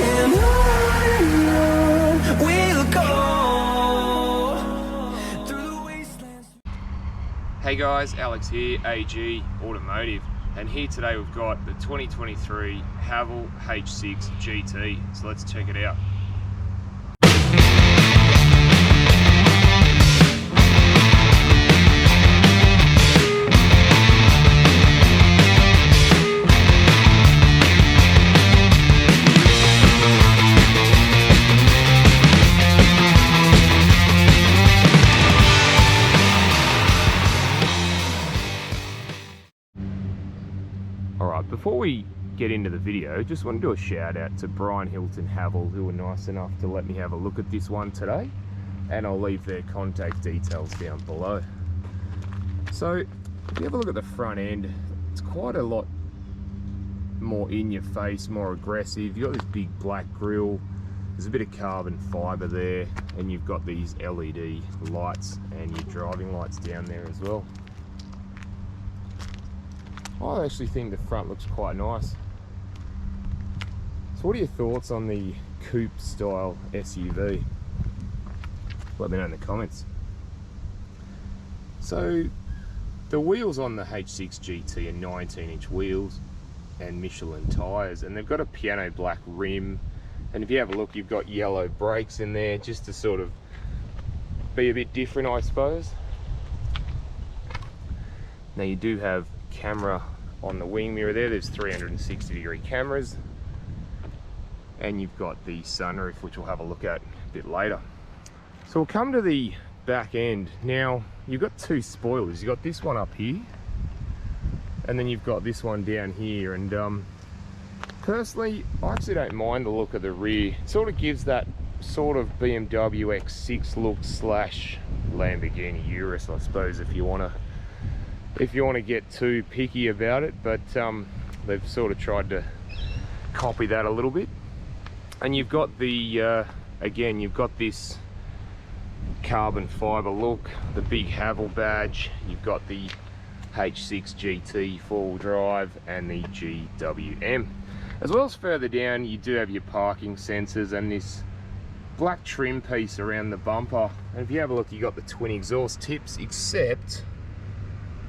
and on we'll go through the wastelands. Hey guys, Alex here, AG Automotive, and here today we've got the 2023 Haval H6 Gt, so let's check it out. Alright, before we get into the video, just want to do a shout out to Brian Hilton Haval, who were nice enough to let me have a look at this one today, and I'll leave their contact details down below. So if you have a look at the front end, it's quite a lot more in your face, more aggressive. You've got this big black grille, there's a bit of carbon fibre there, and you've got these LED lights and your driving lights down there as well. I actually think the front looks quite nice. So what are your thoughts on the Coupe Style SUV? Let me know in the comments. So the wheels on the H6 GT are 19-inch wheels and Michelin tyres, and they've got a piano black rim, and if you have a look, you've got yellow brakes in there just to sort of be a bit different, I suppose. Now you do have camera on the wing mirror there. There's 360-degree cameras, and you've got the sunroof, which we'll have a look at a bit later. So we'll come to the back end. Now you've got two spoilers. You've got this one up here, and then you've got this one down here, and personally I actually don't mind the look of the rear. It sort of gives that sort of BMW X6 look slash Lamborghini Urus, I suppose, if you want to get too picky about it, but they've sort of tried to copy that a little bit. And you've got the again, you've got this carbon fibre look, the big Haval badge, you've got the H6 GT four-wheel drive and the GWM. As well as further down, you do have your parking sensors and this black trim piece around the bumper. And if you have a look, you got the twin exhaust tips, except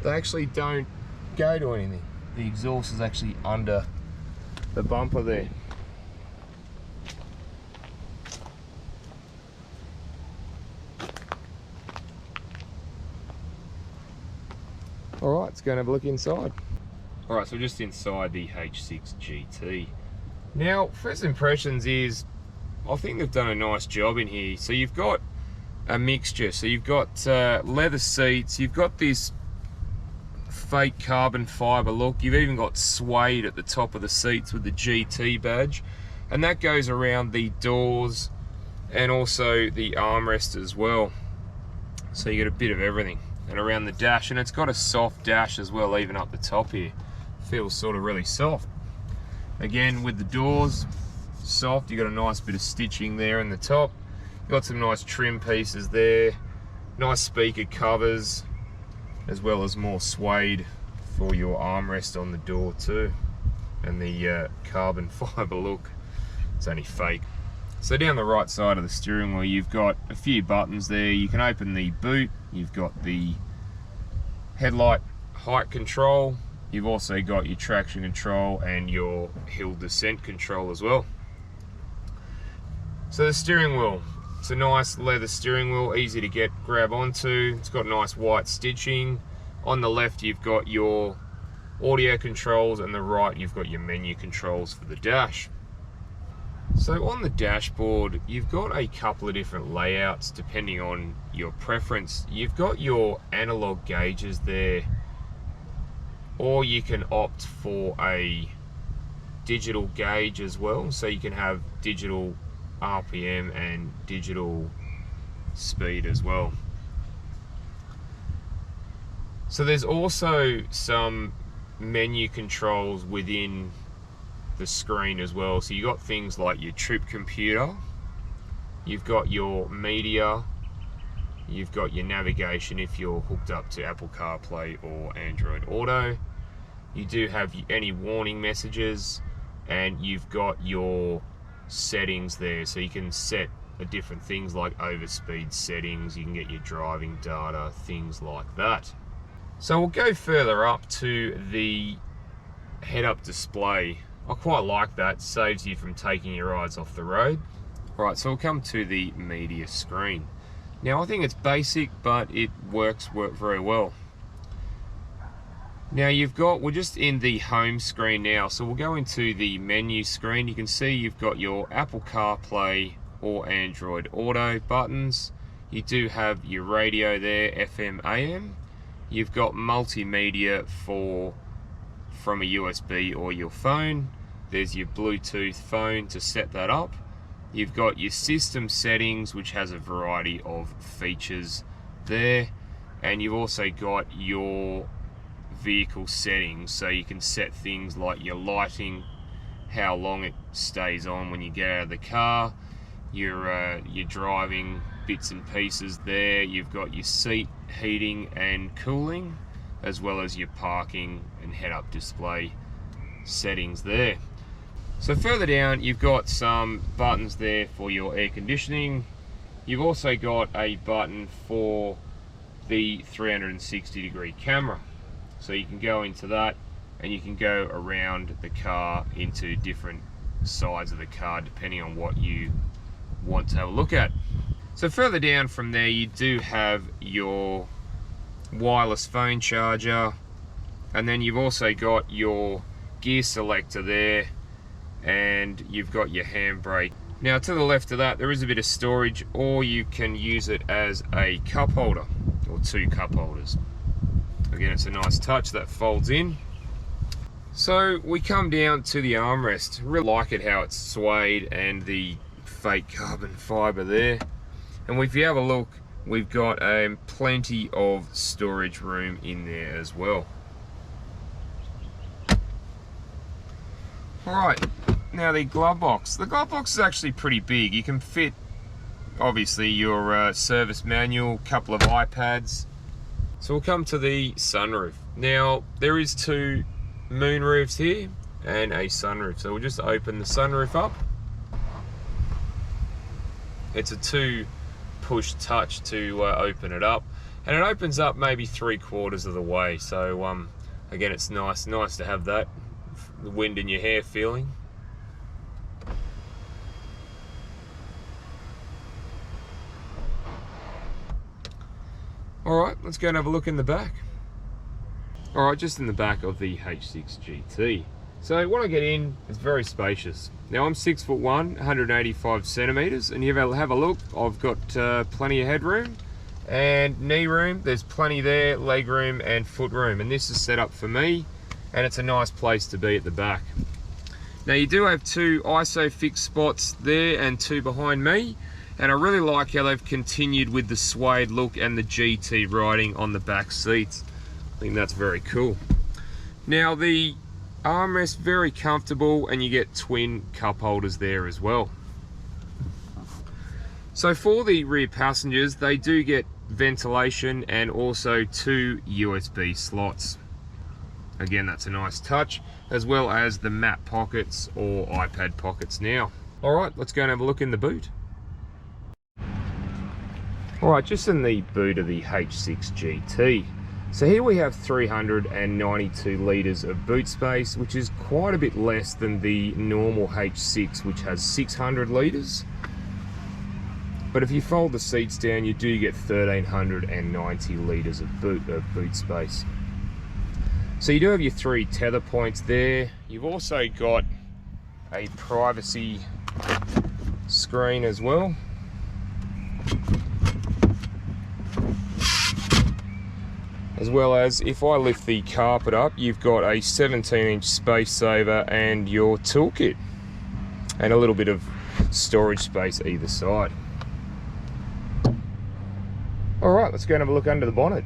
they actually don't go to anything. The exhaust is actually under the bumper there. Alright, let's go and have a look inside. Alright, so we're just inside the H6 GT. Now, first impressions is, I think they've done a nice job in here. So you've got a mixture. So you've got leather seats, you've got this fake carbon fibre look, you've even got suede at the top of the seats with the GT badge, and that goes around the doors and also the armrest as well. So you get a bit of everything, and around the dash, and it's got a soft dash as well, even up the top here. Feels sort of really soft. Again, with the doors soft, you got a nice bit of stitching there in the top. You've got some nice trim pieces there, nice speaker covers, as well as more suede for your armrest on the door too, and the carbon fibre look. It's only fake. So down the right side of the steering wheel, you've got a few buttons there. You can open the boot, you've got the headlight height control, you've also got your traction control and your hill descent control as well. So the steering wheel, it's a nice leather steering wheel, easy to grab onto. It's got nice white stitching. On the left you've got your audio controls, and the right you've got your menu controls for the dash. So on the dashboard you've got a couple of different layouts depending on your preference. You've got your analog gauges there, or you can opt for a digital gauge as well, so you can have digital RPM and digital speed as well. So there's also some menu controls within the screen as well. So you've got things like your trip computer, you've got your media, you've got your navigation if you're hooked up to Apple CarPlay or Android Auto. You do have any warning messages, and you've got your settings there, so you can set different things like overspeed settings, you can get your driving data, things like that. So we'll go further up to the head-up display. I quite like that, saves you from taking your eyes off the road. Right, so we'll come to the media screen. Now I think it's basic, but it works very well. Now we're just in the home screen now, so we'll go into the menu screen. You can see you've got your Apple CarPlay or Android Auto buttons. You do have your radio there, FM, AM. You've got multimedia from a USB or your phone. There's your Bluetooth phone to set that up. You've got your system settings, which has a variety of features there. And you've also got your vehicle settings, so you can set things like your lighting, how long it stays on when you get out of the car, your driving bits and pieces there. You've got your seat heating and cooling, as well as your parking and head-up display settings there. So further down, you've got some buttons there for your air conditioning. You've also got a button for the 360-degree camera. So you can go into that, and you can go around the car into different sides of the car depending on what you want to have a look at. So further down from there, you do have your wireless phone charger, and then you've also got your gear selector there, and you've got your handbrake. Now to the left of that, there is a bit of storage, or you can use it as a cup holder, or two cup holders. Again, it's a nice touch that folds in. So we come down to the armrest. Really like it how it's suede and the fake carbon fiber there. And if you have a look, we've got plenty of storage room in there as well. Alright, now the glove box. The glove box is actually pretty big. You can fit, obviously, your service manual, couple of iPads. So we'll come to the sunroof. Now, there is two moon roofs here and a sunroof. So we'll just open the sunroof up. It's a two-push touch to open it up. And it opens up maybe 3/4 of the way. So again, it's nice to have that, the wind in your hair feeling. Alright, let's go and have a look in the back. Alright, just in the back of the H6 GT. So when I get in, it's very spacious. Now I'm 6'1", 185 centimeters, and you have a look, I've got plenty of headroom and knee room. There's plenty there, leg room and foot room, and this is set up for me, and it's a nice place to be at the back. Now you do have two ISOFIX spots there and two behind me, and I really like how they've continued with the suede look and the GT writing on the back seats. I think that's very cool. Now the armrest, very comfortable, and you get twin cup holders there as well. So for the rear passengers, they do get ventilation and also two USB slots. Again, that's a nice touch, as well as the map pockets or iPad pockets now. Alright, let's go and have a look in the boot. Alright, just in the boot of the H6 GT. So here we have 392 litres of boot space, which is quite a bit less than the normal H6, which has 600 litres. But if you fold the seats down, you do get 1390 litres of boot space. So you do have your three tether points there. You've also got a privacy screen as well. As well as, if I lift the carpet up, you've got a 17-inch space saver and your toolkit, and a little bit of storage space either side. Alright, let's go and have a look under the bonnet.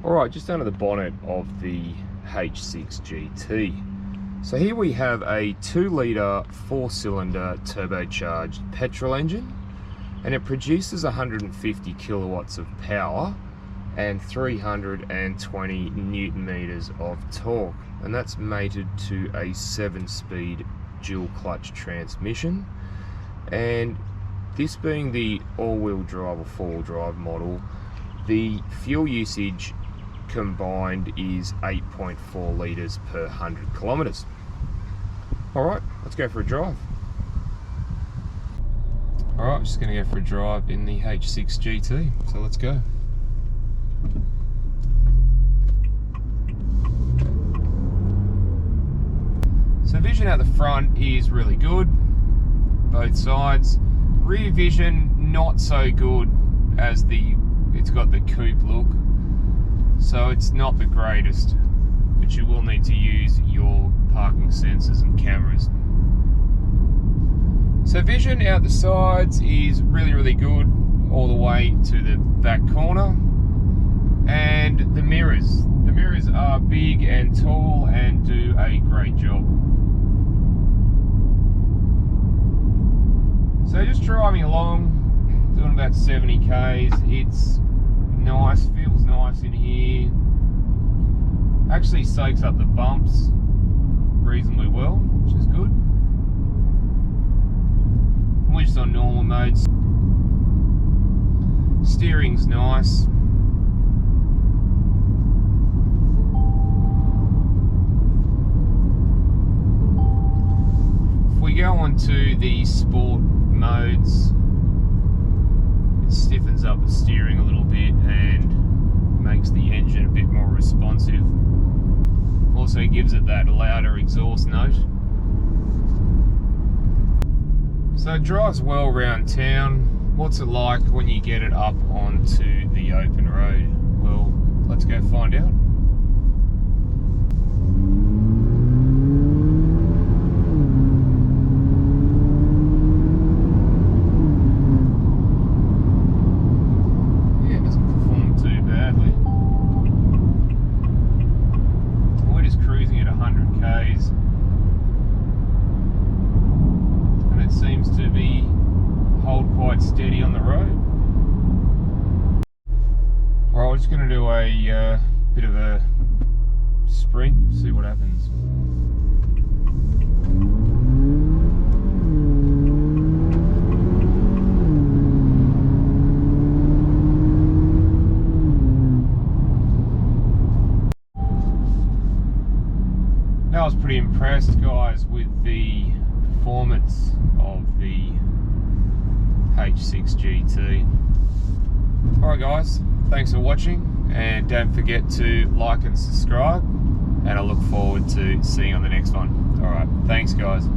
Alright, just under the bonnet of the H6 GT. So here we have a 2-litre 4-cylinder turbocharged petrol engine, and it produces 150 kilowatts of power and 320 newton meters of torque. and that's mated to a 7-speed dual clutch transmission. And this being the all-wheel drive or four-wheel drive model, the fuel usage combined is 8.4 litres per 100 kilometres. Alright, let's go for a drive. Alright, just going to go for a drive in the H6 GT, so let's go. So vision out the front is really good, both sides. Rear vision not so good, as it's got the coupe look, so it's not the greatest, but you will need to use your parking sensors and cameras. So vision out the sides is really good all the way to the back corner. And the mirrors are big and tall and do a great job. So just driving along, doing about 70 k's, it's nice, feels nice in here. Actually soaks up the bumps reasonably well, which is good. We're just on normal modes. Steering's nice. If we go on to the sport modes, it stiffens up the steering a little bit and makes the engine a bit more responsive. Also gives it that louder exhaust note. So it drives well around town. What's it like when you get it up onto the open road? Well, let's go find out. Yeah, it doesn't perform too badly. We're just cruising at 100 k's. Seems to be hold quite steady on the road. Alright, we're just going to do a bit of a sprint, see what happens. I was pretty impressed, guys, with the performance of the H6 GT. Alright guys, thanks for watching, and don't forget to like and subscribe, and I look forward to seeing you on the next one. Alright, thanks guys.